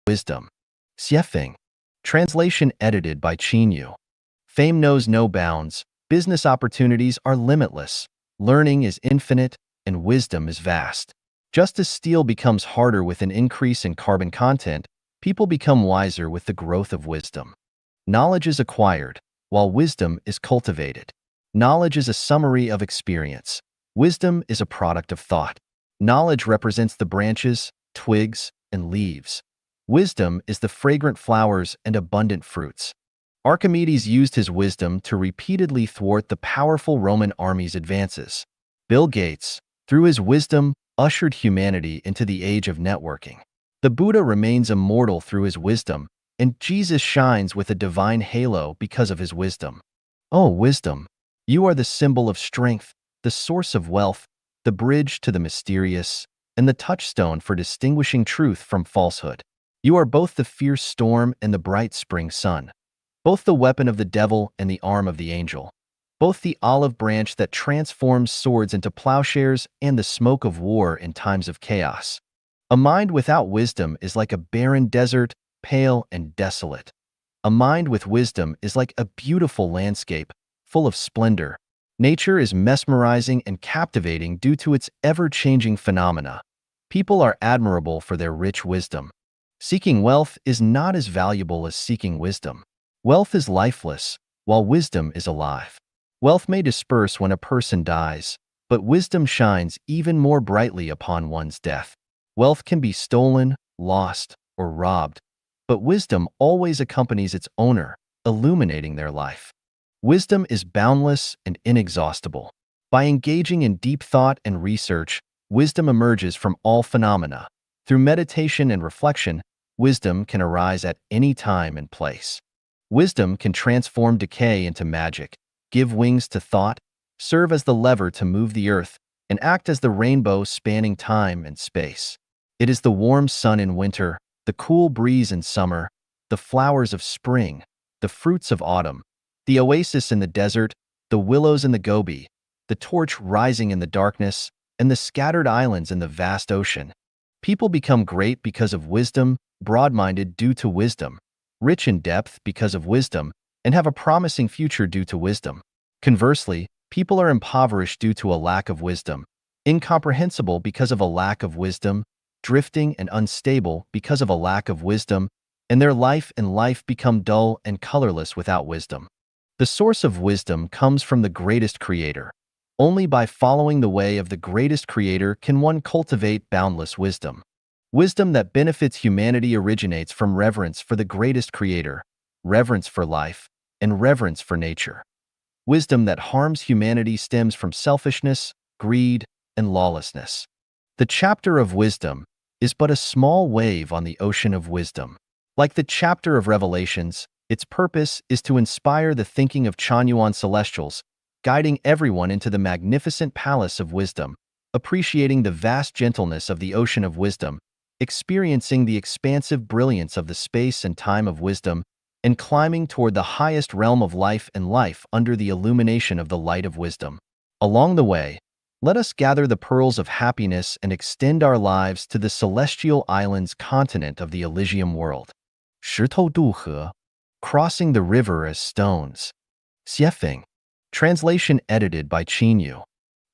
Wisdom. Xuefeng. Translation edited by Yu. Fame knows no bounds, business opportunities are limitless, learning is infinite, and wisdom is vast. Just as steel becomes harder with an increase in carbon content, people become wiser with the growth of wisdom. Knowledge is acquired, while wisdom is cultivated. Knowledge is a summary of experience. Wisdom is a product of thought. Knowledge represents the branches, twigs, and leaves. Wisdom is the fragrant flowers and abundant fruits. Archimedes used his wisdom to repeatedly thwart the powerful Roman army's advances. Bill Gates, through his wisdom, ushered humanity into the age of networking. The Buddha remains immortal through his wisdom, and Jesus shines with a divine halo because of his wisdom. Oh, wisdom! You are the symbol of strength, the source of wealth, the bridge to the mysterious, and the touchstone for distinguishing truth from falsehood. You are both the fierce storm and the bright spring sun, both the weapon of the devil and the arm of the angel, both the olive branch that transforms swords into plowshares and the smoke of war in times of chaos. A mind without wisdom is like a barren desert, pale and desolate. A mind with wisdom is like a beautiful landscape, full of splendor. Nature is mesmerizing and captivating due to its ever-changing phenomena. People are admirable for their rich wisdom. Seeking wealth is not as valuable as seeking wisdom. Wealth is lifeless, while wisdom is alive. Wealth may disperse when a person dies, but wisdom shines even more brightly upon one's death. Wealth can be stolen, lost, or robbed, but wisdom always accompanies its owner, illuminating their life. Wisdom is boundless and inexhaustible. By engaging in deep thought and research, wisdom emerges from all phenomena. Through meditation and reflection, wisdom can arise at any time and place. Wisdom can transform decay into magic, give wings to thought, serve as the lever to move the earth, and act as the rainbow spanning time and space. It is the warm sun in winter, the cool breeze in summer, the flowers of spring, the fruits of autumn, the oasis in the desert, the willows in the Gobi, the torch rising in the darkness, and the scattered islands in the vast ocean. People become great because of wisdom, broad-minded due to wisdom, rich in depth because of wisdom, and have a promising future due to wisdom. Conversely, people are impoverished due to a lack of wisdom, incomprehensible because of a lack of wisdom, drifting and unstable because of a lack of wisdom, and their life and life become dull and colorless without wisdom. The source of wisdom comes from the greatest creator. Only by following the way of the greatest creator can one cultivate boundless wisdom. Wisdom that benefits humanity originates from reverence for the greatest creator, reverence for life, and reverence for nature. Wisdom that harms humanity stems from selfishness, greed, and lawlessness. The chapter of wisdom is but a small wave on the ocean of wisdom. Like the chapter of Revelations, its purpose is to inspire the thinking of Chanyuan celestials, guiding everyone into the magnificent palace of wisdom, appreciating the vast gentleness of the ocean of wisdom, experiencing the expansive brilliance of the space and time of wisdom, and climbing toward the highest realm of life and life under the illumination of the light of wisdom. Along the way, let us gather the pearls of happiness and extend our lives to the celestial islands continent of the Elysium world. 石头渡河, crossing the river as stones. Xuefeng. Translation edited by Yu.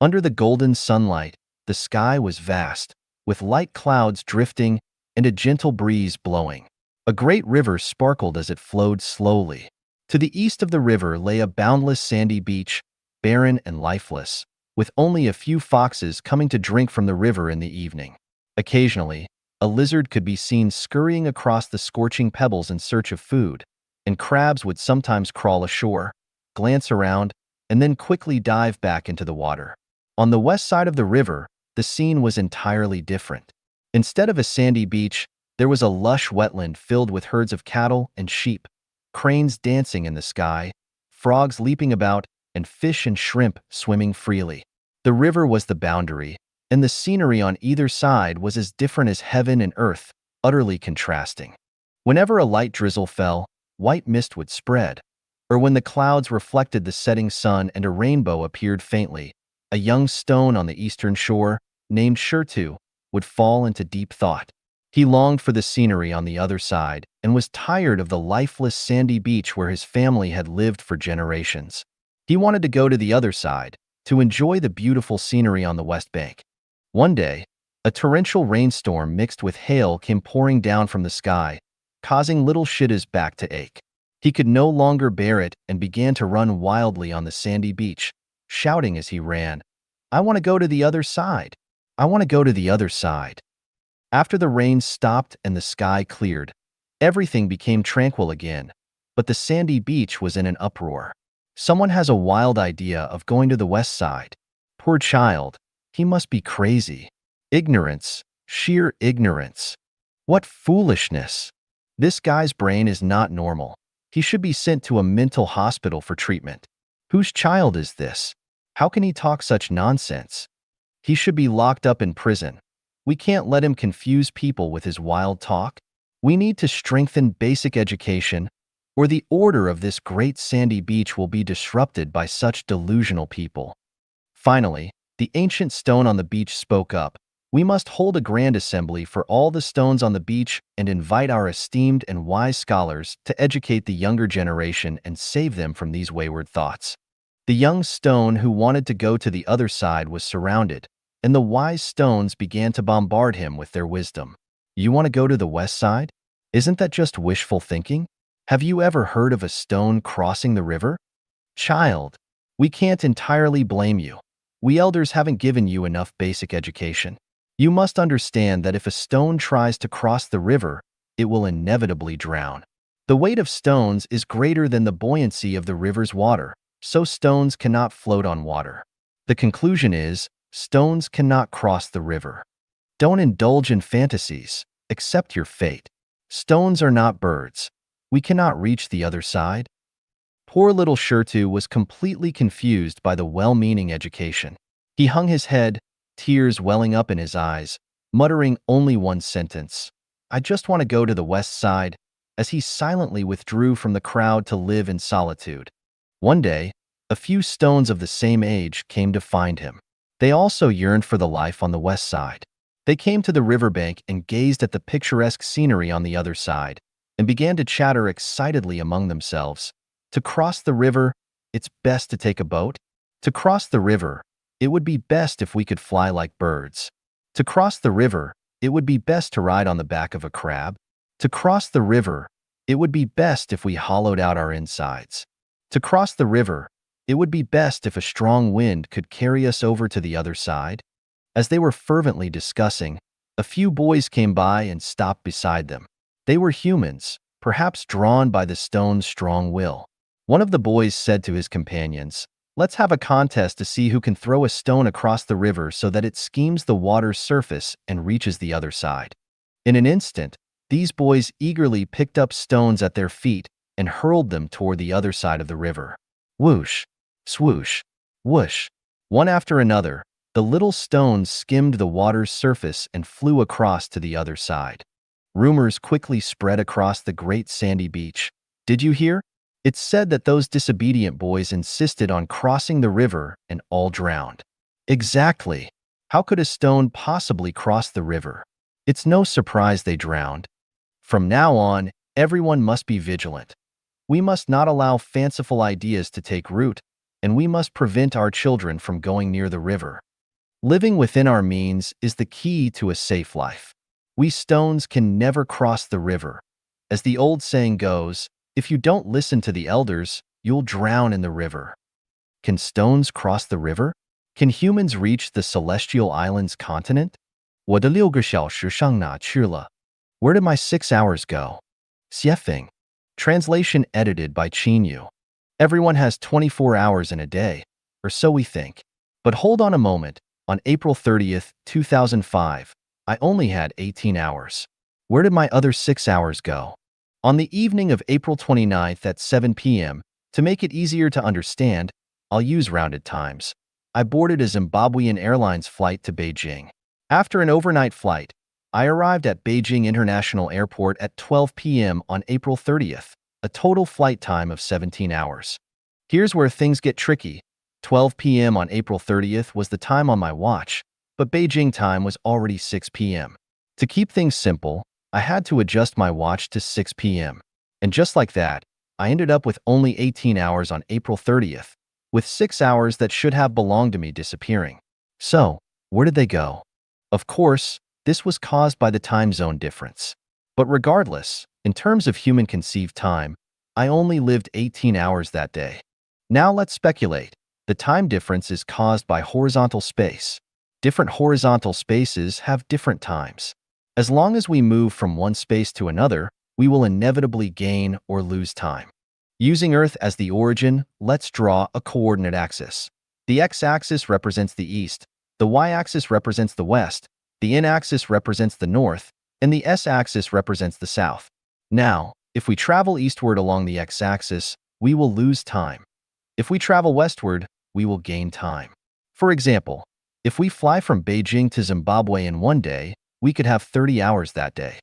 Under the golden sunlight, the sky was vast, with light clouds drifting and a gentle breeze blowing. A great river sparkled as it flowed slowly. To the east of the river lay a boundless sandy beach, barren and lifeless, with only a few foxes coming to drink from the river in the evening. Occasionally, a lizard could be seen scurrying across the scorching pebbles in search of food, and crabs would sometimes crawl ashore, glance around, and then quickly dive back into the water. On the west side of the river, the scene was entirely different. Instead of a sandy beach, there was a lush wetland filled with herds of cattle and sheep, cranes dancing in the sky, frogs leaping about, and fish and shrimp swimming freely. The river was the boundary, and the scenery on either side was as different as heaven and earth, utterly contrasting. Whenever a light drizzle fell, white mist would spread, or when the clouds reflected the setting sun and a rainbow appeared faintly, a young stone on the eastern shore, named Shirtu, would fall into deep thought. He longed for the scenery on the other side and was tired of the lifeless sandy beach where his family had lived for generations. He wanted to go to the other side, to enjoy the beautiful scenery on the west bank. One day, a torrential rainstorm mixed with hail came pouring down from the sky, causing little Shitta's back to ache. He could no longer bear it and began to run wildly on the sandy beach, shouting as he ran, "I want to go to the other side! I want to go to the other side!" After the rain stopped and the sky cleared, everything became tranquil again, but the sandy beach was in an uproar. Someone has a wild idea of going to the west side. Poor child, he must be crazy. Ignorance, sheer ignorance. What foolishness! This guy's brain is not normal. He should be sent to a mental hospital for treatment. Whose child is this? How can he talk such nonsense? He should be locked up in prison. We can't let him confuse people with his wild talk. We need to strengthen basic education, or the order of this great sandy beach will be disrupted by such delusional people. Finally, the ancient stone on the beach spoke up. We must hold a grand assembly for all the stones on the beach and invite our esteemed and wise scholars to educate the younger generation and save them from these wayward thoughts. The young stone who wanted to go to the other side was surrounded, and the wise stones began to bombard him with their wisdom. You want to go to the west side? Isn't that just wishful thinking? Have you ever heard of a stone crossing the river? Child, we can't entirely blame you. We elders haven't given you enough basic education. You must understand that if a stone tries to cross the river, it will inevitably drown. The weight of stones is greater than the buoyancy of the river's water, so stones cannot float on water. The conclusion is, stones cannot cross the river. Don't indulge in fantasies. Accept your fate. Stones are not birds. We cannot reach the other side. Poor little Shirtu was completely confused by the well-meaning education. He hung his head, tears welling up in his eyes, muttering only one sentence, "I just want to go to the west side," as he silently withdrew from the crowd to live in solitude. One day, a few stones of the same age came to find him. They also yearned for the life on the west side. They came to the riverbank and gazed at the picturesque scenery on the other side, and began to chatter excitedly among themselves. To cross the river, it's best to take a boat. To cross the river, it would be best if we could fly like birds. To cross the river, it would be best to ride on the back of a crab. To cross the river, it would be best if we hollowed out our insides. To cross the river, it would be best if a strong wind could carry us over to the other side. As they were fervently discussing, a few boys came by and stopped beside them. They were humans, perhaps drawn by the stone's strong will. One of the boys said to his companions, "Let's have a contest to see who can throw a stone across the river so that it skims the water's surface and reaches the other side." In an instant, these boys eagerly picked up stones at their feet and hurled them toward the other side of the river. Whoosh, swoosh, whoosh. One after another, the little stones skimmed the water's surface and flew across to the other side. Rumors quickly spread across the great sandy beach. Did you hear? It's said that those disobedient boys insisted on crossing the river and all drowned. Exactly. How could a stone possibly cross the river? It's no surprise they drowned. From now on, everyone must be vigilant. We must not allow fanciful ideas to take root, and we must prevent our children from going near the river. Living within our means is the key to a safe life. We stones can never cross the river. As the old saying goes, if you don't listen to the elders, you'll drown in the river. Can stones cross the river? Can humans reach the celestial island's continent? 我的6个小时上哪去了? Where did my 6 hours go? Xuefeng. Translation edited by Yu. Everyone has 24 hours in a day, or so we think. But hold on a moment. On April 30th, 2005, I only had 18 hours. Where did my other 6 hours go? On the evening of April 29th at 7 p.m., to make it easier to understand, I'll use rounded times. I boarded a Zimbabwean Airlines flight to Beijing. After an overnight flight, I arrived at Beijing International Airport at 12 p.m. on April 30th, a total flight time of 17 hours. Here's where things get tricky. 12 p.m. on April 30th was the time on my watch, but Beijing time was already 6 p.m. To keep things simple, I had to adjust my watch to 6 p.m. And just like that, I ended up with only 18 hours on April 30th, with 6 hours that should have belonged to me disappearing. So, where did they go? Of course, this was caused by the time zone difference. But regardless, in terms of human conceived time, I only lived 18 hours that day. Now let's speculate. The time difference is caused by horizontal space. Different horizontal spaces have different times. As long as we move from one space to another, we will inevitably gain or lose time. Using Earth as the origin, let's draw a coordinate axis. The x-axis represents the east, the y-axis represents the west, the n-axis represents the north, and the s-axis represents the south. Now, if we travel eastward along the x-axis, we will lose time. If we travel westward, we will gain time. For example, if we fly from Beijing to Zimbabwe in one day, we could have 30 hours that day.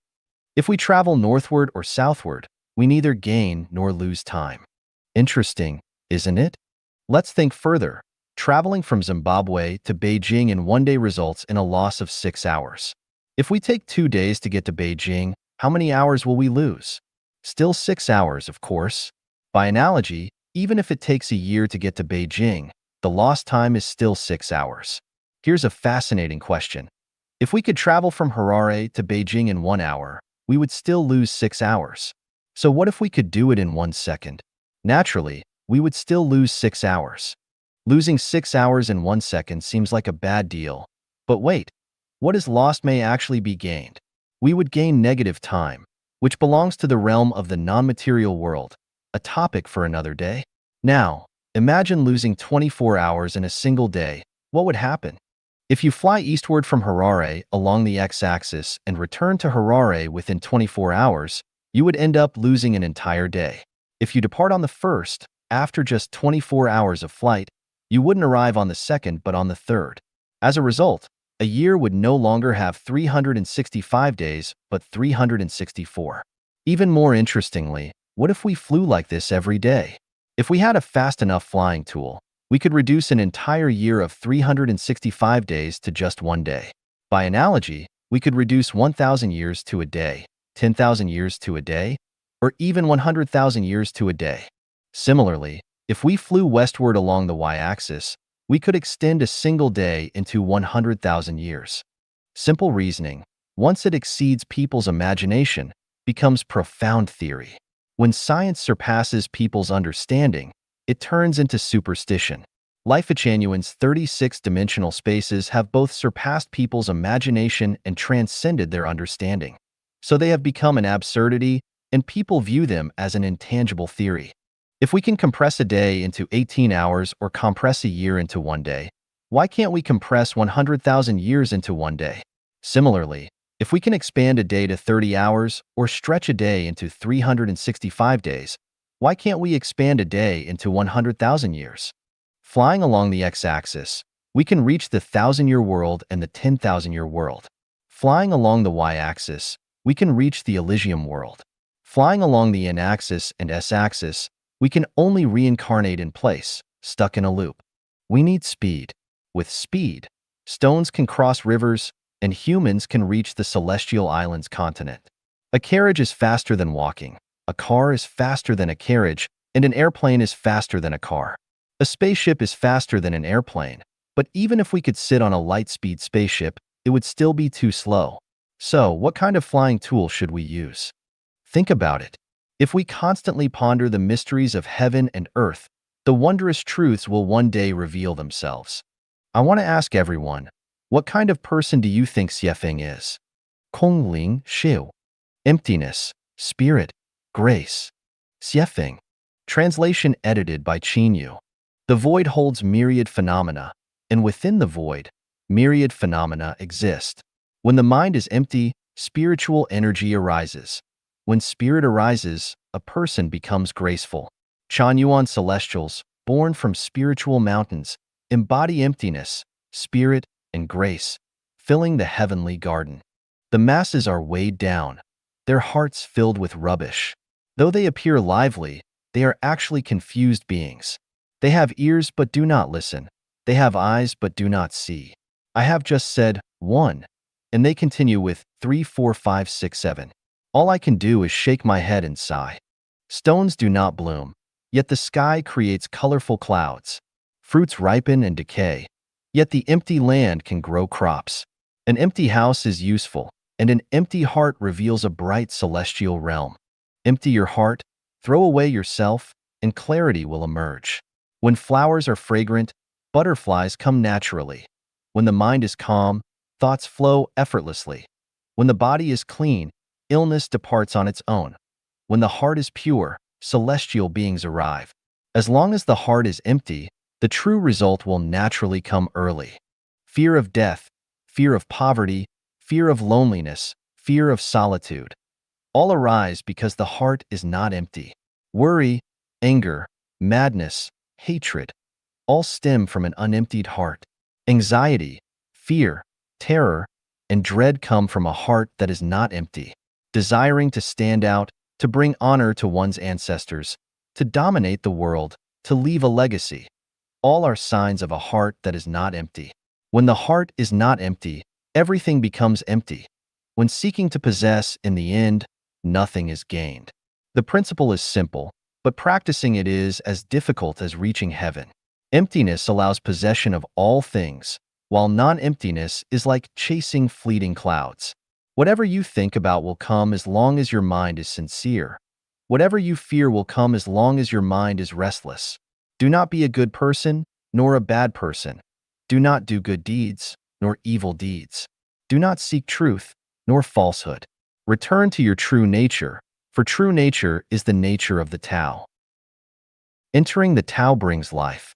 If we travel northward or southward, we neither gain nor lose time. Interesting, isn't it? Let's think further. Traveling from Zimbabwe to Beijing in one day results in a loss of 6 hours. If we take 2 days to get to Beijing, how many hours will we lose? Still 6 hours, of course. By analogy, even if it takes a year to get to Beijing, the lost time is still 6 hours. Here's a fascinating question. If we could travel from Harare to Beijing in 1 hour, we would still lose 6 hours. So what if we could do it in 1 second? Naturally, we would still lose 6 hours. Losing 6 hours in 1 second seems like a bad deal. But wait, what is lost may actually be gained. We would gain negative time, which belongs to the realm of the non-material world, a topic for another day. Now, imagine losing 24 hours in a single day. What would happen? If you fly eastward from Harare along the x-axis and return to Harare within 24 hours, you would end up losing an entire day. If you depart on the 1st, after just 24 hours of flight, you wouldn't arrive on the 2nd but on the 3rd. As a result, a year would no longer have 365 days but 364. Even more interestingly, what if we flew like this every day? If we had a fast enough flying tool, we could reduce an entire year of 365 days to just 1 day. By analogy, we could reduce 1,000 years to a day, 10,000 years to a day, or even 100,000 years to a day. Similarly, if we flew westward along the y-axis, we could extend a single day into 100,000 years. Simple reasoning, once it exceeds people's imagination, becomes profound theory. When science surpasses people's understanding, it turns into superstition. Life-Genuine's 36-dimensional spaces have both surpassed people's imagination and transcended their understanding. So they have become an absurdity, and people view them as an intangible theory. If we can compress a day into 18 hours or compress a year into 1 day, why can't we compress 100,000 years into 1 day? Similarly, if we can expand a day to 30 hours or stretch a day into 365 days, why can't we expand a day into 100,000 years? Flying along the x-axis, we can reach the 1,000-year world and the 10,000-year world. Flying along the y-axis, we can reach the Elysium world. Flying along the n-axis and s-axis, we can only reincarnate in place, stuck in a loop. We need speed. With speed, stones can cross rivers, and humans can reach the celestial island's continent. A carriage is faster than walking, a car is faster than a carriage, and an airplane is faster than a car. A spaceship is faster than an airplane, but even if we could sit on a light-speed spaceship, it would still be too slow. So, what kind of flying tool should we use? Think about it. If we constantly ponder the mysteries of heaven and earth, the wondrous truths will one day reveal themselves. I want to ask everyone, what kind of person do you think Xuefeng is? Kongling Xiu. Emptiness, spirit, grace. Xuefeng. Translation edited by Yu. The void holds myriad phenomena, and within the void, myriad phenomena exist. When the mind is empty, spiritual energy arises. When spirit arises, a person becomes graceful. Yuan celestials, born from spiritual mountains, embody emptiness, spirit, and grace, filling the heavenly garden. The masses are weighed down, their hearts filled with rubbish. Though they appear lively, they are actually confused beings. They have ears but do not listen. They have eyes but do not see. I have just said, 1. And they continue with 3, 4, 5, 6, 7. All I can do is shake my head and sigh. Stones do not bloom, yet the sky creates colorful clouds. Fruits ripen and decay, yet the empty land can grow crops. An empty house is useful, and an empty heart reveals a bright celestial realm. Empty your heart, throw away yourself, and clarity will emerge. When flowers are fragrant, butterflies come naturally. When the mind is calm, thoughts flow effortlessly. When the body is clean, illness departs on its own. When the heart is pure, celestial beings arrive. As long as the heart is empty, the true result will naturally come early. Fear of death, fear of poverty, fear of loneliness, fear of solitude. All arise because the heart is not empty. Worry, anger, madness, hatred, all stem from an unemptied heart. Anxiety, fear, terror, and dread come from a heart that is not empty. Desiring to stand out, to bring honor to one's ancestors, to dominate the world, to leave a legacy. All are signs of a heart that is not empty. When the heart is not empty, everything becomes empty. When seeking to possess, in the end, nothing is gained. The principle is simple, but practicing it is as difficult as reaching heaven. Emptiness allows possession of all things, while non-emptiness is like chasing fleeting clouds. Whatever you think about will come as long as your mind is sincere. Whatever you fear will come as long as your mind is restless. Do not be a good person, nor a bad person. Do not do good deeds, nor evil deeds. Do not seek truth, nor falsehood. Return to your true nature, for true nature is the nature of the Tao. Entering the Tao brings life.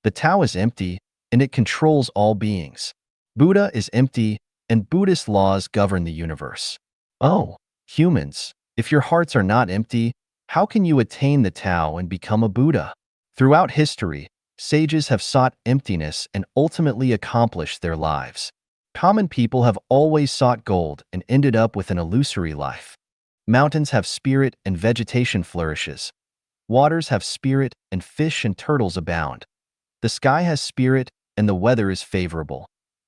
The Tao is empty, and it controls all beings. Buddha is empty, and Buddhist laws govern the universe. Oh, humans, if your hearts are not empty, how can you attain the Tao and become a Buddha? Throughout history, sages have sought emptiness and ultimately accomplished their lives. Common people have always sought gold and ended up with an illusory life. Mountains have spirit and vegetation flourishes. Waters have spirit and fish and turtles abound. The sky has spirit and the weather is favorable.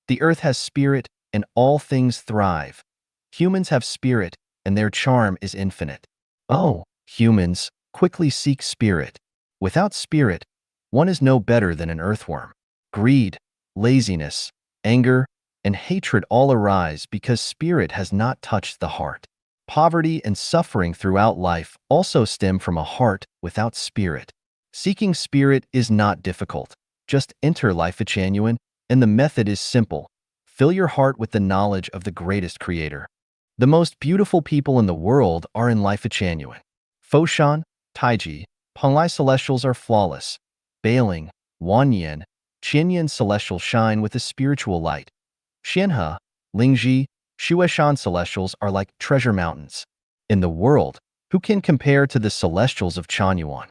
The earth has spirit and all things thrive. Humans have spirit and their charm is infinite. Oh, humans, quickly seek spirit. Without spirit, one is no better than an earthworm. Greed, laziness, anger, and hatred all arise because spirit has not touched the heart. Poverty and suffering throughout life also stem from a heart without spirit. Seeking spirit is not difficult. Just enter Life Genuine, and the method is simple. Fill your heart with the knowledge of the greatest creator. The most beautiful people in the world are in Life Genuine. Foshan, Taiji, Penglai celestials are flawless. Bailing, Wanyan, Qianyan celestials shine with a spiritual light. Xianhe, Lingji, Xuefeng celestials are like treasure mountains. In the world, who can compare to the celestials of Chanyuan?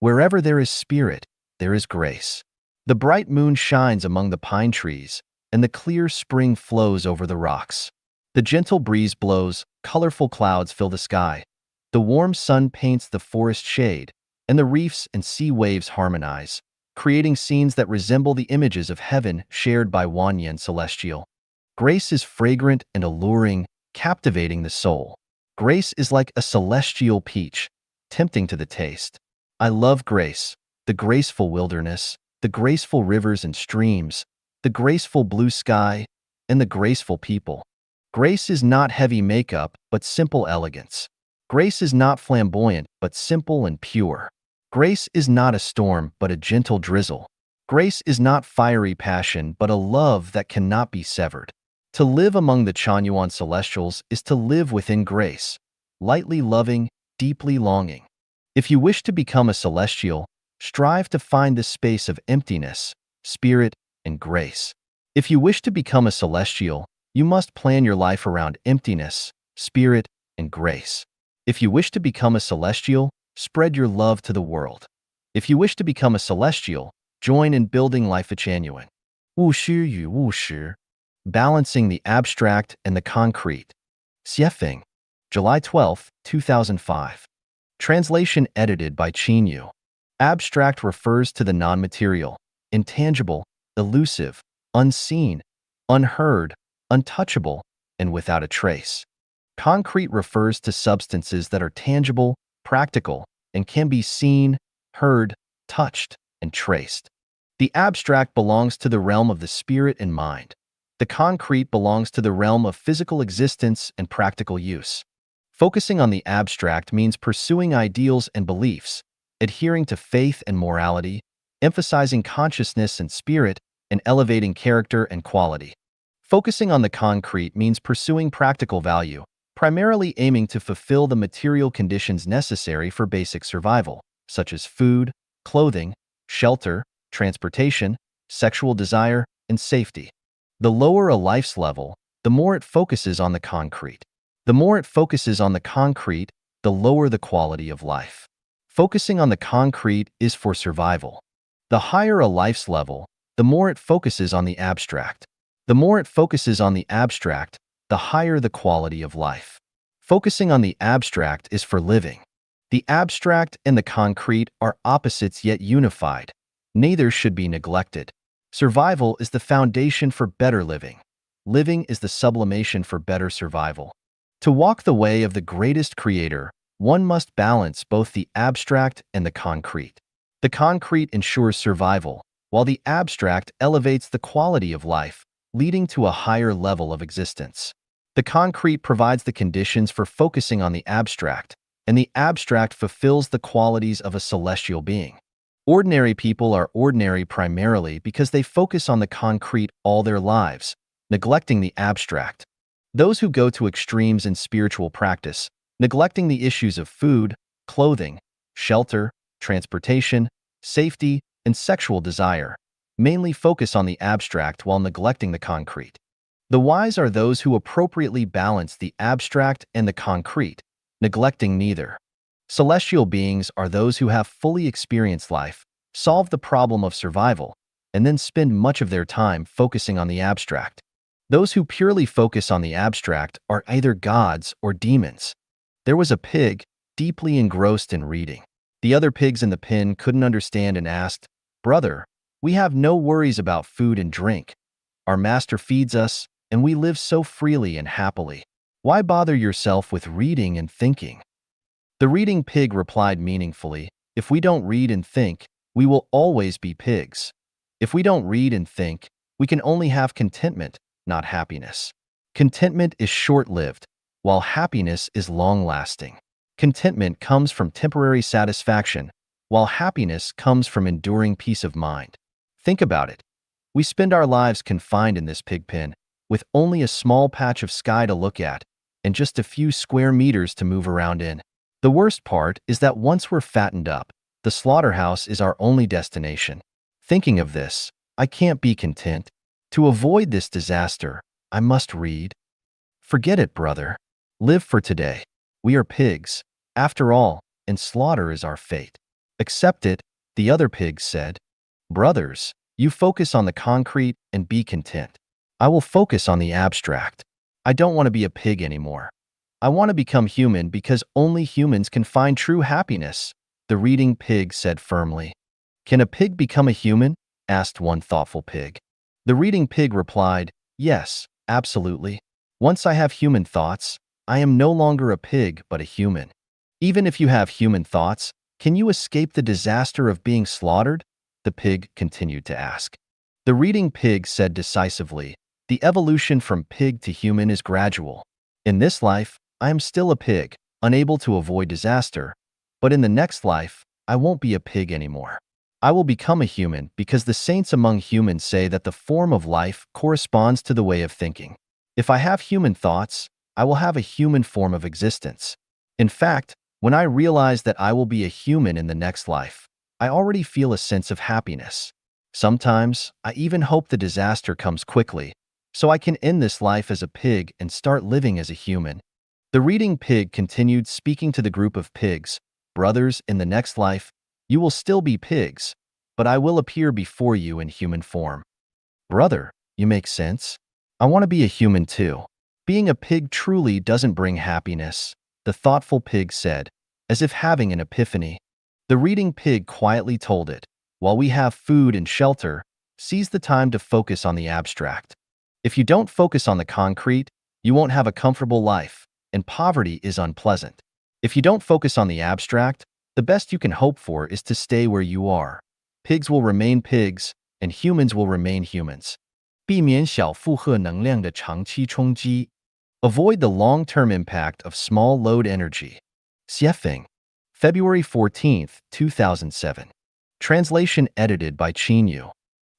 Wherever there is spirit, there is grace. The bright moon shines among the pine trees, and the clear spring flows over the rocks. The gentle breeze blows, colorful clouds fill the sky. The warm sun paints the forest shade, and the reefs and sea waves harmonize, creating scenes that resemble the images of heaven shared by Wanyan celestial. Grace is fragrant and alluring, captivating the soul. Grace is like a celestial peach, tempting to the taste. I love grace, the graceful wilderness, the graceful rivers and streams, the graceful blue sky, and the graceful people. Grace is not heavy makeup, but simple elegance. Grace is not flamboyant, but simple and pure. Grace is not a storm, but a gentle drizzle. Grace is not fiery passion, but a love that cannot be severed. To live among the Chanyuan celestials is to live within grace, lightly loving, deeply longing. If you wish to become a celestial, strive to find the space of emptiness, spirit, and grace. If you wish to become a celestial, you must plan your life around emptiness, spirit, and grace. If you wish to become a celestial, spread your love to the world. If you wish to become a celestial, join in building Life Genuine. 务虚与务实 Balancing the abstract and the concrete. Xuefeng, July 12, 2005. Translation edited by Yu. Abstract refers to the non-material, intangible, elusive, unseen, unheard, untouchable, and without a trace. Concrete refers to substances that are tangible, practical, and can be seen, heard, touched, and traced. The abstract belongs to the realm of the spirit and mind. The concrete belongs to the realm of physical existence and practical use. Focusing on the abstract means pursuing ideals and beliefs, adhering to faith and morality, emphasizing consciousness and spirit, and elevating character and quality. Focusing on the concrete means pursuing practical value, primarily aiming to fulfill the material conditions necessary for basic survival, such as food, clothing, shelter, transportation, sexual desire, and safety. The lower a life's level, the more it focuses on the concrete. The more it focuses on the concrete, the lower the quality of life. Focusing on the concrete is for survival. The higher a life's level, the more it focuses on the abstract. The more it focuses on the abstract, the higher the quality of life. Focusing on the abstract is for living. The abstract and the concrete are opposites yet unified. Neither should be neglected. Survival is the foundation for better living. Living is the sublimation for better survival. To walk the way of the greatest creator, one must balance both the abstract and the concrete. The concrete ensures survival, while the abstract elevates the quality of life, leading to a higher level of existence. The concrete provides the conditions for focusing on the abstract, and the abstract fulfills the qualities of a celestial being. Ordinary people are ordinary primarily because they focus on the concrete all their lives, neglecting the abstract. Those who go to extremes in spiritual practice, neglecting the issues of food, clothing, shelter, transportation, safety, and sexual desire, mainly focus on the abstract while neglecting the concrete. The wise are those who appropriately balance the abstract and the concrete, neglecting neither. Celestial beings are those who have fully experienced life, solve the problem of survival, and then spend much of their time focusing on the abstract. Those who purely focus on the abstract are either gods or demons. There was a pig, deeply engrossed in reading. The other pigs in the pen couldn't understand and asked, "Brother, we have no worries about food and drink. Our master feeds us, and we live so freely and happily. Why bother yourself with reading and thinking?" The reading pig replied meaningfully, "If we don't read and think, we will always be pigs. If we don't read and think, we can only have contentment, not happiness. Contentment is short-lived, while happiness is long-lasting. Contentment comes from temporary satisfaction, while happiness comes from enduring peace of mind. Think about it. We spend our lives confined in this pig pen, with only a small patch of sky to look at, and just a few square meters to move around in. The worst part is that once we're fattened up, the slaughterhouse is our only destination. Thinking of this, I can't be content. To avoid this disaster, I must read. Forget it, brother. Live for today. We are pigs, after all, and slaughter is our fate. Accept it, the other pigs said. Brothers, you focus on the concrete and be content. I will focus on the abstract. I don't want to be a pig anymore. I want to become human because only humans can find true happiness, the reading pig said firmly. Can a pig become a human? Asked one thoughtful pig. The reading pig replied, yes, absolutely. Once I have human thoughts, I am no longer a pig but a human. Even if you have human thoughts, can you escape the disaster of being slaughtered? The pig continued to ask. The reading pig said decisively, the evolution from pig to human is gradual. In this life, I am still a pig, unable to avoid disaster, but in the next life, I won't be a pig anymore. I will become a human because the saints among humans say that the form of life corresponds to the way of thinking. If I have human thoughts, I will have a human form of existence. In fact, when I realize that I will be a human in the next life, I already feel a sense of happiness. Sometimes, I even hope the disaster comes quickly, so I can end this life as a pig and start living as a human. The reading pig continued speaking to the group of pigs, brothers, in the next life, you will still be pigs, but I will appear before you in human form. Brother, you make sense? I want to be a human too. Being a pig truly doesn't bring happiness, the thoughtful pig said, as if having an epiphany. The reading pig quietly told it, while we have food and shelter, seize the time to focus on the abstract. If you don't focus on the concrete, You won't have a comfortable life, and poverty is unpleasant. If you don't focus on the abstract, the best you can hope for is to stay where you are. Pigs will remain pigs, and humans will remain humans. 避免小负荷能量的长期冲击. Avoid the long-term impact of small load energy. Xuefeng, February 14th, 2007. Translation edited by Yu.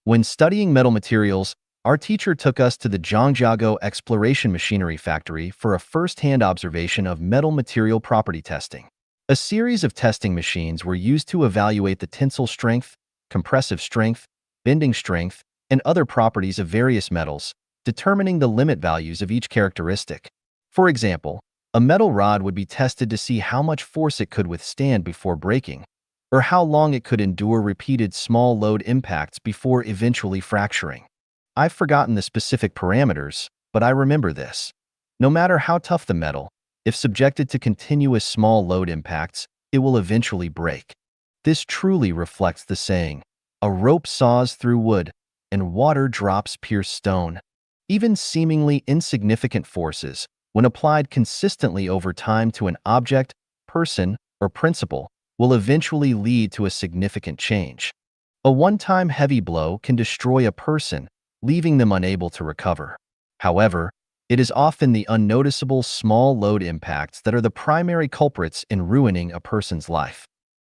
When studying metal materials, our teacher took us to the Zhangjiago Exploration Machinery Factory for a first-hand observation of metal material property testing. A series of testing machines were used to evaluate the tensile strength, compressive strength, bending strength, and other properties of various metals, determining the limit values of each characteristic. For example, a metal rod would be tested to see how much force it could withstand before breaking, or how long it could endure repeated small load impacts before eventually fracturing. I've forgotten the specific parameters, but I remember this. No matter how tough the metal, if subjected to continuous small load impacts, it will eventually break. This truly reflects the saying, "A rope saws through wood, and water drops pierce stone." Even seemingly insignificant forces, when applied consistently over time to an object, person, or principle, will eventually lead to a significant change. A one-time heavy blow can destroy a person, leaving them unable to recover. However, it is often the unnoticeable small load impacts that are the primary culprits in ruining a person's life.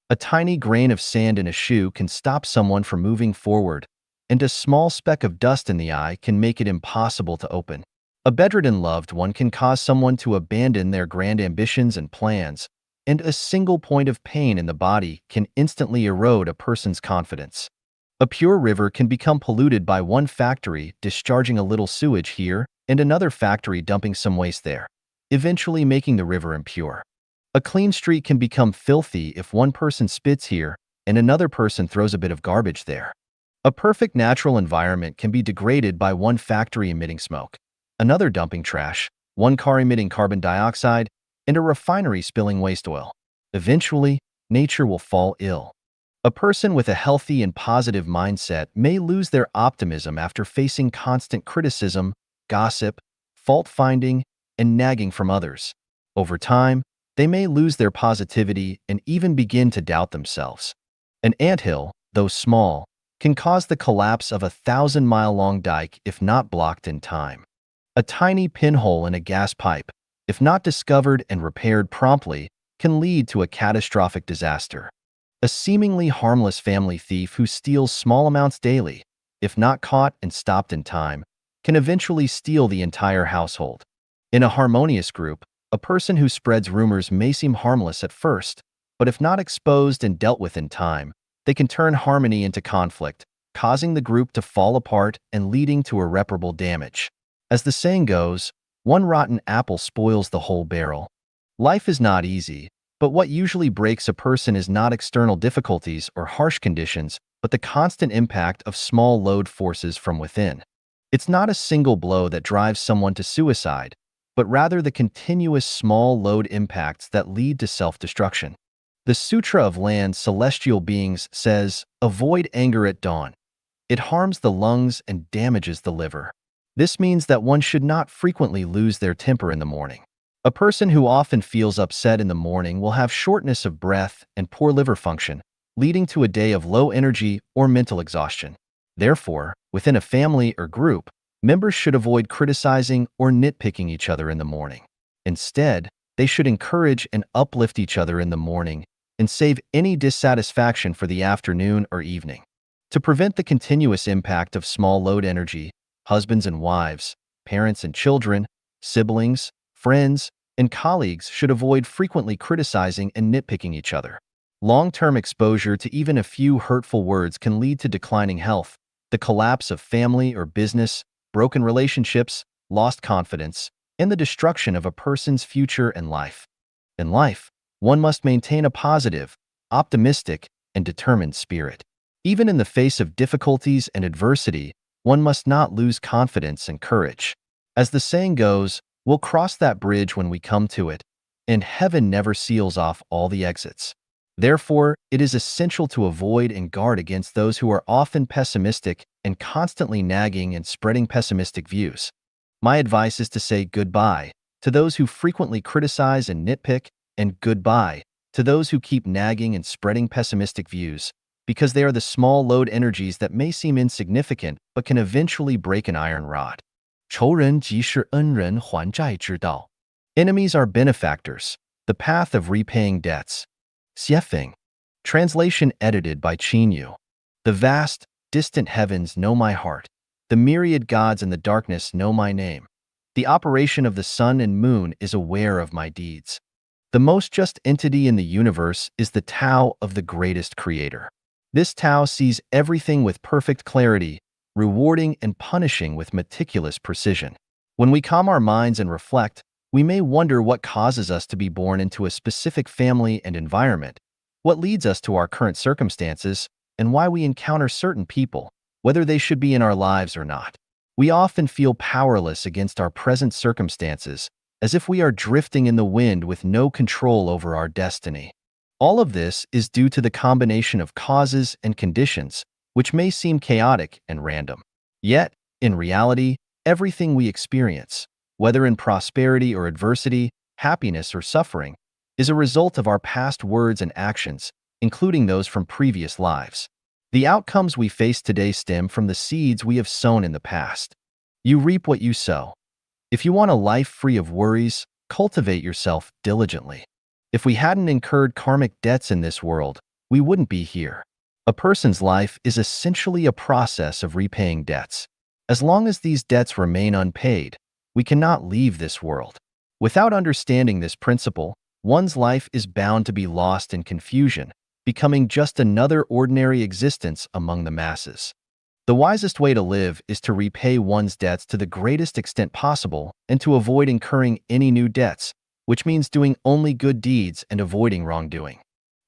A tiny grain of sand in a shoe can stop someone from moving forward, and a small speck of dust in the eye can make it impossible to open. A bedridden loved one can cause someone to abandon their grand ambitions and plans, and a single point of pain in the body can instantly erode a person's confidence. A pure river can become polluted by one factory discharging a little sewage here and another factory dumping some waste there, eventually making the river impure. A clean street can become filthy if one person spits here and another person throws a bit of garbage there. A perfect natural environment can be degraded by one factory emitting smoke, another dumping trash, one car emitting carbon dioxide, and a refinery spilling waste oil. Eventually, nature will fall ill. A person with a healthy and positive mindset may lose their optimism after facing constant criticism, gossip, fault-finding, and nagging from others. Over time, they may lose their positivity and even begin to doubt themselves. An anthill, though small, can cause the collapse of a 1,000-mile-long dike if not blocked in time. A tiny pinhole in a gas pipe, if not discovered and repaired promptly, can lead to a catastrophic disaster. A seemingly harmless family thief who steals small amounts daily, if not caught and stopped in time, can eventually steal the entire household. In a harmonious group, a person who spreads rumors may seem harmless at first, but if not exposed and dealt with in time, they can turn harmony into conflict, causing the group to fall apart and leading to irreparable damage. As the saying goes, one rotten apple spoils the whole barrel. Life is not easy, but what usually breaks a person is not external difficulties or harsh conditions, but the constant impact of small load forces from within. It's not a single blow that drives someone to suicide, but rather the continuous small load impacts that lead to self-destruction. The Sutra of Land's Celestial Beings says, "Avoid anger at dawn. It harms the lungs and damages the liver." This means that one should not frequently lose their temper in the morning. A person who often feels upset in the morning will have shortness of breath and poor liver function, leading to a day of low energy or mental exhaustion. Therefore, within a family or group, members should avoid criticizing or nitpicking each other in the morning. Instead, they should encourage and uplift each other in the morning and save any dissatisfaction for the afternoon or evening. To prevent the continuous impact of small load energy, husbands and wives, parents and children, siblings, friends, and colleagues should avoid frequently criticizing and nitpicking each other. Long-term exposure to even a few hurtful words can lead to declining health, the collapse of family or business, broken relationships, lost confidence, and the destruction of a person's future and life. In life, one must maintain a positive, optimistic, and determined spirit. Even in the face of difficulties and adversity, one must not lose confidence and courage. As the saying goes, we'll cross that bridge when we come to it, and heaven never seals off all the exits. Therefore, it is essential to avoid and guard against those who are often pessimistic and constantly nagging and spreading pessimistic views. My advice is to say goodbye to those who frequently criticize and nitpick, and goodbye to those who keep nagging and spreading pessimistic views, because they are the small load energies that may seem insignificant but can eventually break an iron rod. 仇人即是恩人还债之道. Enemies are benefactors, the path of repaying debts. Xuefeng. Translation edited by Yu. The vast, distant heavens know my heart. The myriad gods in the darkness know my name. The operation of the sun and moon is aware of my deeds. The most just entity in the universe is the Tao of the greatest creator. This Tao sees everything with perfect clarity, rewarding and punishing with meticulous precision. When we calm our minds and reflect, we may wonder what causes us to be born into a specific family and environment, what leads us to our current circumstances, and why we encounter certain people, whether they should be in our lives or not. We often feel powerless against our present circumstances, as if we are drifting in the wind with no control over our destiny. All of this is due to the combination of causes and conditions, which may seem chaotic and random. Yet, in reality, everything we experience, whether in prosperity or adversity, happiness or suffering, is a result of our past words and actions, including those from previous lives. The outcomes we face today stem from the seeds we have sown in the past. You reap what you sow. If you want a life free of worries, cultivate yourself diligently. If we hadn't incurred karmic debts in this world, we wouldn't be here. A person's life is essentially a process of repaying debts. As long as these debts remain unpaid, we cannot leave this world. Without understanding this principle, one's life is bound to be lost in confusion, becoming just another ordinary existence among the masses. The wisest way to live is to repay one's debts to the greatest extent possible and to avoid incurring any new debts, which means doing only good deeds and avoiding wrongdoing.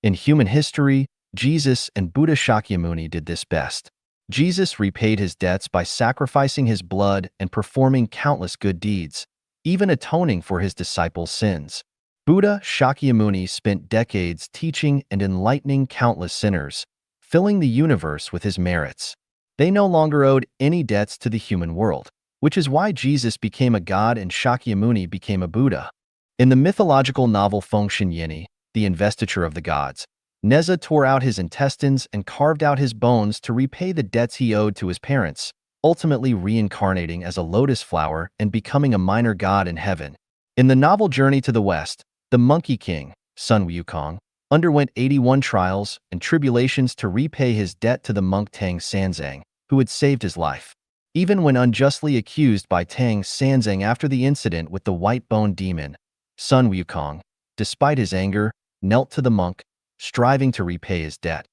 In human history, Jesus and Buddha Shakyamuni did this best. Jesus repaid his debts by sacrificing his blood and performing countless good deeds, even atoning for his disciples' sins. Buddha Shakyamuni spent decades teaching and enlightening countless sinners, filling the universe with his merits. They no longer owed any debts to the human world, which is why Jesus became a god and Shakyamuni became a Buddha. In the mythological novel Feng Yeni, The Investiture of the Gods, Neza tore out his intestines and carved out his bones to repay the debts he owed to his parents, ultimately reincarnating as a lotus flower and becoming a minor god in heaven. In the novel Journey to the West, the Monkey King, Sun Wukong, underwent 81 trials and tribulations to repay his debt to the monk Tang Sanzang, who had saved his life. Even when unjustly accused by Tang Sanzang after the incident with the white-boned demon, Sun Wukong, despite his anger, knelt to the monk, striving to repay his debt.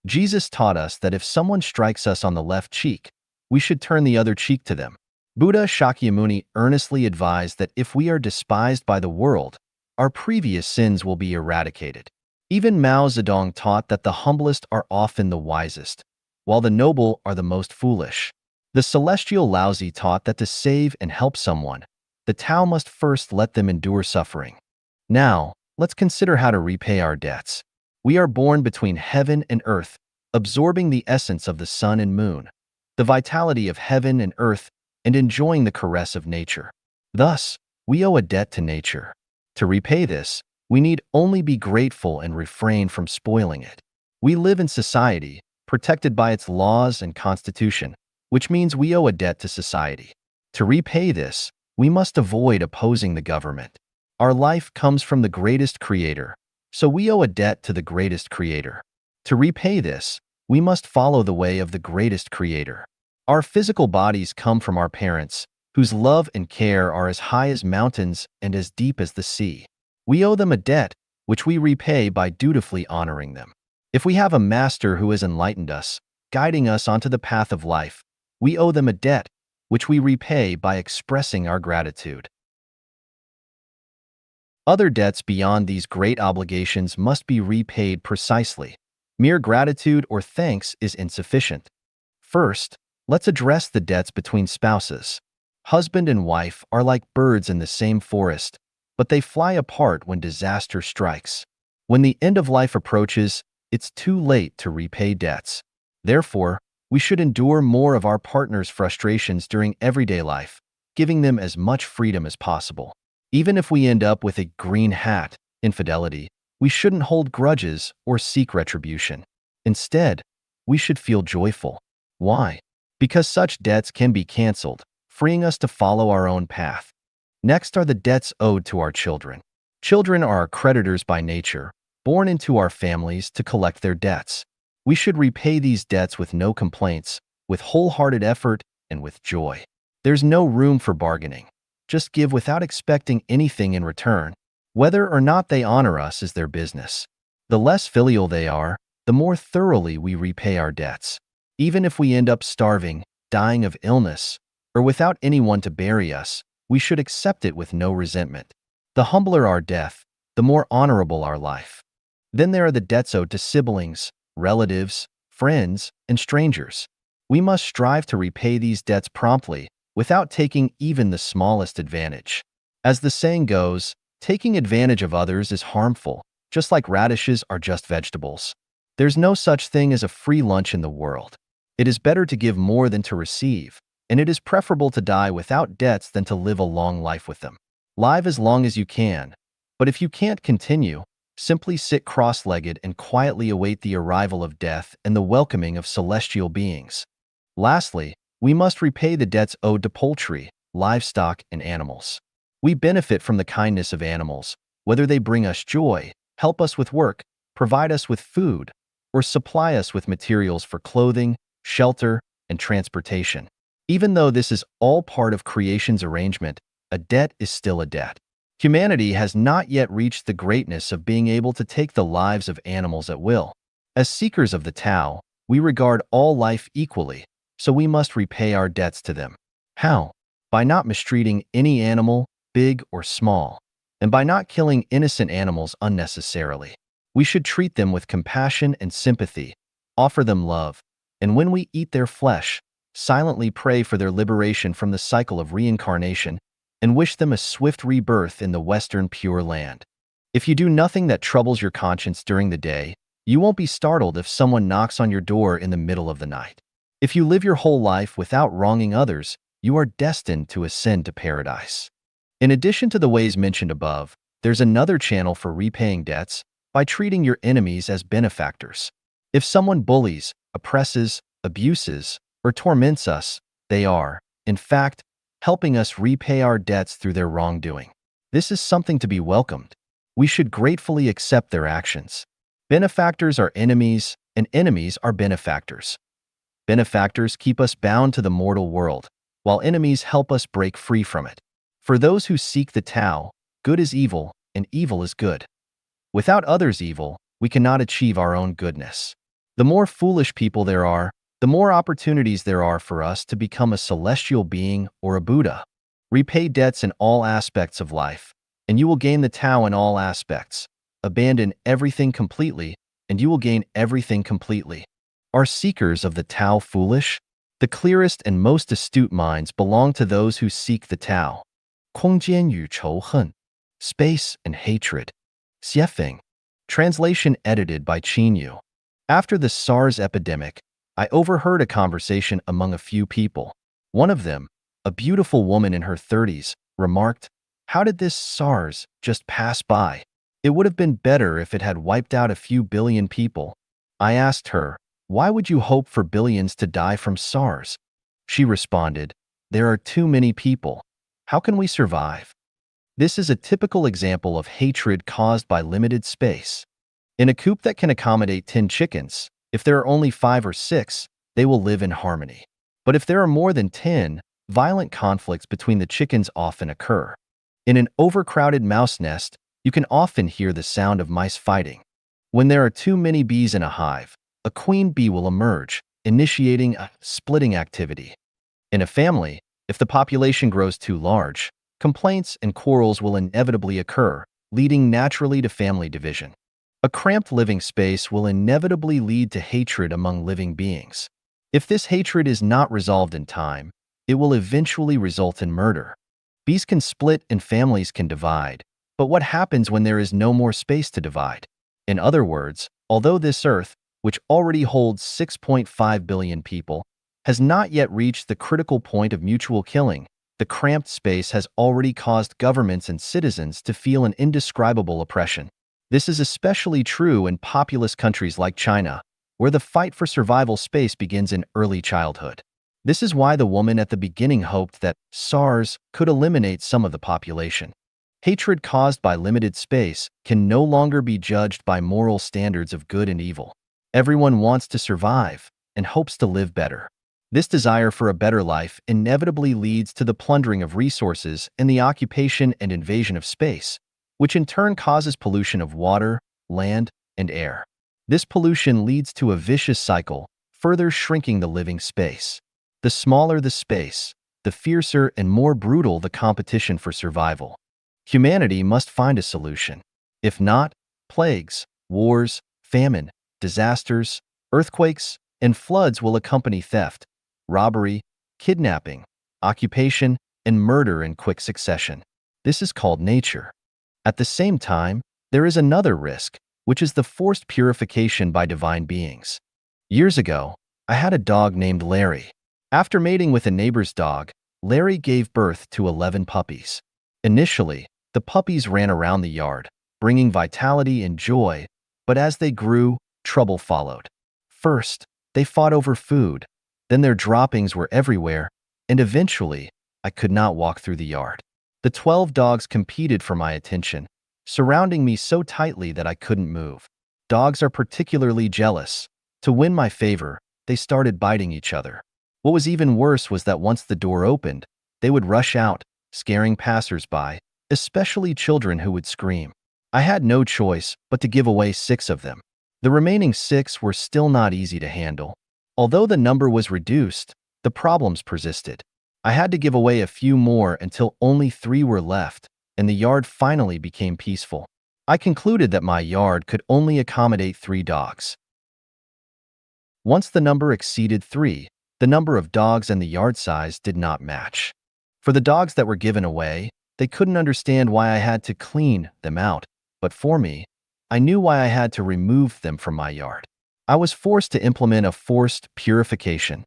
Jesus taught us that if someone strikes us on the left cheek, we should turn the other cheek to them. Buddha Shakyamuni earnestly advised that if we are despised by the world, our previous sins will be eradicated. Even Mao Zedong taught that the humblest are often the wisest, while the noble are the most foolish. The celestial Laozi taught that to save and help someone, the Tao must first let them endure suffering. Now, let's consider how to repay our debts. We are born between heaven and earth, absorbing the essence of the sun and moon, the vitality of heaven and earth, and enjoying the caress of nature. Thus, we owe a debt to nature. To repay this, we need only be grateful and refrain from spoiling it. We live in society, protected by its laws and constitution, which means we owe a debt to society. To repay this, we must avoid opposing the government. Our life comes from the greatest creator, so we owe a debt to the greatest creator. To repay this, we must follow the way of the greatest creator. Our physical bodies come from our parents, whose love and care are as high as mountains and as deep as the sea. We owe them a debt, which we repay by dutifully honoring them. If we have a master who has enlightened us, guiding us onto the path of life, we owe them a debt, which we repay by expressing our gratitude. Other debts beyond these great obligations must be repaid precisely. Mere gratitude or thanks is insufficient. First, let's address the debts between spouses. Husband and wife are like birds in the same forest, but they fly apart when disaster strikes. When the end of life approaches, it's too late to repay debts. Therefore, we should endure more of our partner's frustrations during everyday life, giving them as much freedom as possible. Even if we end up with a green hat, infidelity, we shouldn't hold grudges or seek retribution. Instead, we should feel joyful. Why? Because such debts can be canceled, freeing us to follow our own path. Next are the debts owed to our children. Children are our creditors by nature, born into our families to collect their debts. We should repay these debts with no complaints, with wholehearted effort, and with joy. There's no room for bargaining. Just give without expecting anything in return. Whether or not they honor us is their business. The less filial they are, the more thoroughly we repay our debts. Even if we end up starving, dying of illness, or without anyone to bury us, we should accept it with no resentment. The humbler our death, the more honorable our life. Then there are the debts owed to siblings, relatives, friends, and strangers. We must strive to repay these debts promptly, without taking even the smallest advantage. As the saying goes, taking advantage of others is harmful, just like radishes are just vegetables. There's no such thing as a free lunch in the world. It is better to give more than to receive, and it is preferable to die without debts than to live a long life with them. Live as long as you can, but if you can't continue, simply sit cross-legged and quietly await the arrival of death and the welcoming of celestial beings. Lastly, we must repay the debts owed to poultry, livestock, and animals. We benefit from the kindness of animals, whether they bring us joy, help us with work, provide us with food, or supply us with materials for clothing, shelter, and transportation. Even though this is all part of creation's arrangement, a debt is still a debt. Humanity has not yet reached the greatness of being able to take the lives of animals at will. As seekers of the Tao, we regard all life equally, so we must repay our debts to them. How? By not mistreating any animal, big or small, and by not killing innocent animals unnecessarily. We should treat them with compassion and sympathy, offer them love, and when we eat their flesh, silently pray for their liberation from the cycle of reincarnation and wish them a swift rebirth in the Western Pure Land. If you do nothing that troubles your conscience during the day, you won't be startled if someone knocks on your door in the middle of the night. If you live your whole life without wronging others, you are destined to ascend to paradise. In addition to the ways mentioned above, there's another channel for repaying debts by treating your enemies as benefactors. If someone bullies, oppresses, abuses, or torments us, they are, in fact, helping us repay our debts through their wrongdoing. This is something to be welcomed. We should gratefully accept their actions. Benefactors are enemies, and enemies are benefactors. Benefactors keep us bound to the mortal world, while enemies help us break free from it. For those who seek the Tao, good is evil, and evil is good. Without others' evil, we cannot achieve our own goodness. The more foolish people there are, the more opportunities there are for us to become a celestial being or a Buddha. Repay debts in all aspects of life, and you will gain the Tao in all aspects. Abandon everything completely, and you will gain everything completely. Are seekers of the Tao foolish? The clearest and most astute minds belong to those who seek the Tao. 空间与仇恨, Space and Hatred. Xuefeng. Translation edited by Yu. After the SARS epidemic, I overheard a conversation among a few people. One of them, a beautiful woman in her 30s, remarked, "How did this SARS just pass by? It would have been better if it had wiped out a few billion people." I asked her, "Why would you hope for billions to die from SARS?" She responded, "There are too many people. How can we survive?" This is a typical example of hatred caused by limited space. In a coop that can accommodate 10 chickens, if there are only 5 or 6, they will live in harmony. But if there are more than 10, violent conflicts between the chickens often occur. In an overcrowded mouse nest, you can often hear the sound of mice fighting. When there are too many bees in a hive, a queen bee will emerge, initiating a splitting activity. In a family, if the population grows too large, complaints and quarrels will inevitably occur, leading naturally to family division. A cramped living space will inevitably lead to hatred among living beings. If this hatred is not resolved in time, it will eventually result in murder. Bees can split and families can divide, but what happens when there is no more space to divide? In other words, although this Earth, which already holds 6.5 billion people, has not yet reached the critical point of mutual killing, The cramped space has already caused governments and citizens to feel an indescribable oppression. This is especially true in populous countries like China, where the fight for survival space begins in early childhood. This is why the woman at the beginning hoped that SARS could eliminate some of the population. Hatred caused by limited space can no longer be judged by moral standards of good and evil. Everyone wants to survive and hopes to live better. This desire for a better life inevitably leads to the plundering of resources and the occupation and invasion of space, which in turn causes pollution of water, land, and air. This pollution leads to a vicious cycle, further shrinking the living space. The smaller the space, the fiercer and more brutal the competition for survival. Humanity must find a solution. If not, plagues, wars, famine, disasters, earthquakes, and floods will accompany theft, robbery, kidnapping, occupation, and murder in quick succession. This is called nature. At the same time, there is another risk, which is the forced purification by divine beings. Years ago, I had a dog named Larry. After mating with a neighbor's dog, Larry gave birth to 11 puppies. Initially, the puppies ran around the yard, bringing vitality and joy, but as they grew, trouble followed. First, they fought over food, then their droppings were everywhere, and eventually, I could not walk through the yard. The 12 dogs competed for my attention, surrounding me so tightly that I couldn't move. Dogs are particularly jealous. To win my favor, they started biting each other. What was even worse was that once the door opened, they would rush out, scaring passers-by, especially children who would scream. I had no choice but to give away 6 of them. The remaining 6 were still not easy to handle. Although the number was reduced, the problems persisted. I had to give away a few more until only 3 were left, and the yard finally became peaceful. I concluded that my yard could only accommodate 3 dogs. Once the number exceeded 3, the number of dogs and the yard size did not match. For the dogs that were given away, they couldn't understand why I had to clean them out, but for me, I knew why I had to remove them from my yard. I was forced to implement a forced purification.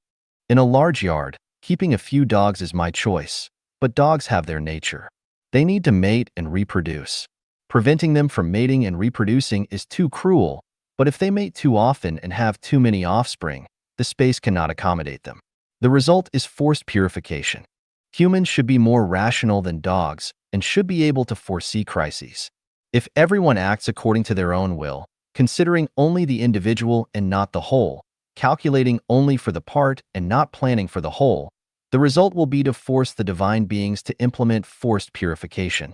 In a large yard, keeping a few dogs is my choice, but dogs have their nature. They need to mate and reproduce. Preventing them from mating and reproducing is too cruel, but if they mate too often and have too many offspring, the space cannot accommodate them. The result is forced purification. Humans should be more rational than dogs and should be able to foresee crises. If everyone acts according to their own will, considering only the individual and not the whole, calculating only for the part and not planning for the whole, the result will be to force the divine beings to implement forced purification.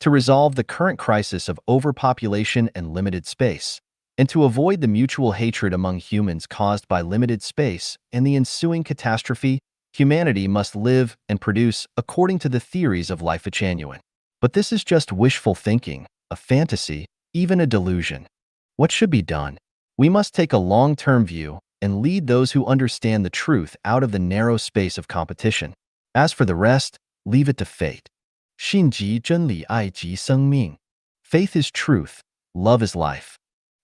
To resolve the current crisis of overpopulation and limited space, and to avoid the mutual hatred among humans caused by limited space and the ensuing catastrophe, humanity must live and produce according to the theories of life genuine. But this is just wishful thinking, a fantasy, even a delusion. What should be done? We must take a long-term view and lead those who understand the truth out of the narrow space of competition. As for the rest, leave it to fate. 信即真理，爱即生命. Faith is truth, love is life.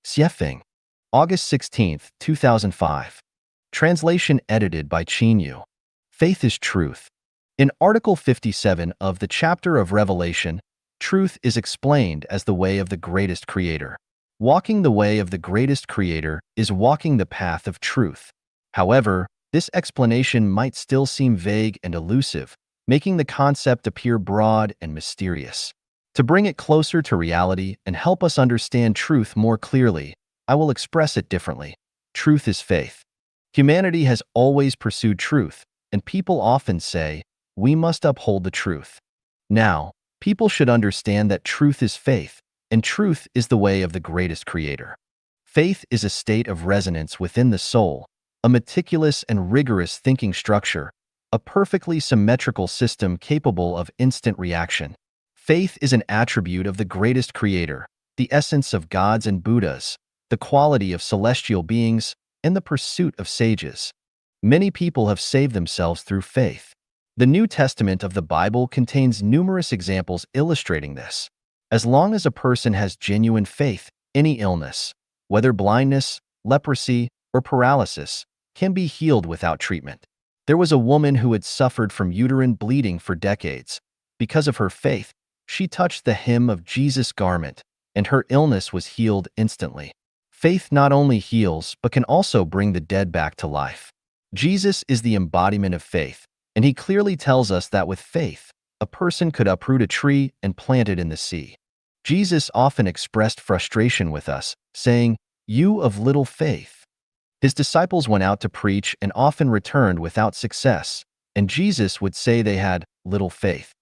Xuefeng, August 16, 2005. Translation edited by Yu. Faith is truth. In Article 57 of the chapter of Revelation, truth is explained as the way of the greatest Creator. Walking the way of the greatest Creator is walking the path of truth. However, this explanation might still seem vague and elusive, making the concept appear broad and mysterious. To bring it closer to reality and help us understand truth more clearly, I will express it differently. Truth is faith. Humanity has always pursued truth, and people often say, we must uphold the truth. Now, people should understand that truth is faith, and truth is the way of the greatest Creator. Faith is a state of resonance within the soul, a meticulous and rigorous thinking structure, a perfectly symmetrical system capable of instant reaction. Faith is an attribute of the greatest Creator, the essence of gods and Buddhas, the quality of celestial beings, and the pursuit of sages. Many people have saved themselves through faith. The New Testament of the Bible contains numerous examples illustrating this. As long as a person has genuine faith, any illness, whether blindness, leprosy, or paralysis, can be healed without treatment. There was a woman who had suffered from uterine bleeding for decades. Because of her faith, she touched the hem of Jesus' garment, and her illness was healed instantly. Faith not only heals, but can also bring the dead back to life. Jesus is the embodiment of faith, and he clearly tells us that with faith, a person could uproot a tree and plant it in the sea. Jesus often expressed frustration with us, saying, "You of little faith." His disciples went out to preach and often returned without success, and Jesus would say they had little faith.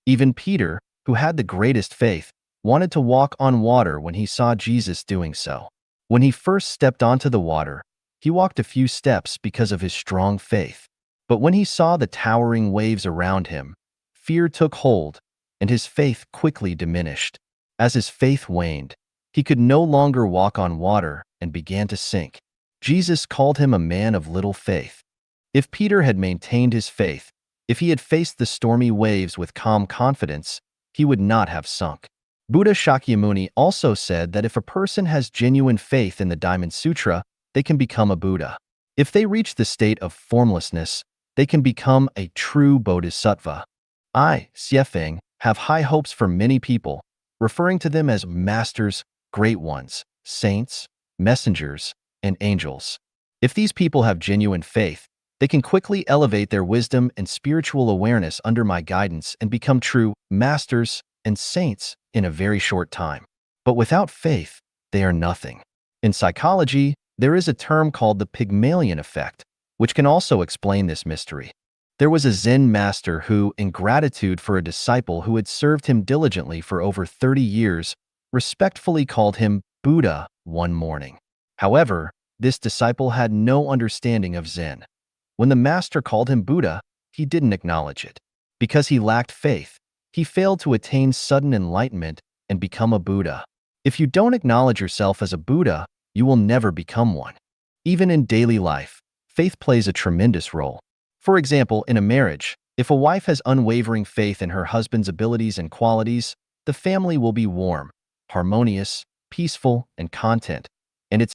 Even Peter, who had the greatest faith, wanted to walk on water when he saw Jesus doing so. When he first stepped onto the water, he walked a few steps because of his strong faith. But when he saw the towering waves around him, fear took hold, and his faith quickly diminished. As his faith waned, he could no longer walk on water and began to sink. Jesus called him a man of little faith. If Peter had maintained his faith, if he had faced the stormy waves with calm confidence, he would not have sunk. Buddha Shakyamuni also said that if a person has genuine faith in the Diamond Sutra, they can become a Buddha. If they reach the state of formlessness, they can become a true bodhisattva. I, Xuefeng, have high hopes for many people, referring to them as masters, great ones, saints, messengers, and angels. If these people have genuine faith, they can quickly elevate their wisdom and spiritual awareness under my guidance and become true masters and saints in a very short time. But without faith, they are nothing. In psychology, there is a term called the Pygmalion effect, which can also explain this mystery. There was a Zen master who, in gratitude for a disciple who had served him diligently for over 30 years, respectfully called him Buddha one morning. However, this disciple had no understanding of Zen. When the master called him Buddha, he didn't acknowledge it. Because he lacked faith, he failed to attain sudden enlightenment and become a Buddha. If you don't acknowledge yourself as a Buddha, you will never become one. Even in daily life, faith plays a tremendous role. For example, in a marriage, if a wife has unwavering faith in her husband's abilities and qualities, the family will be warm, harmonious, peaceful, and content.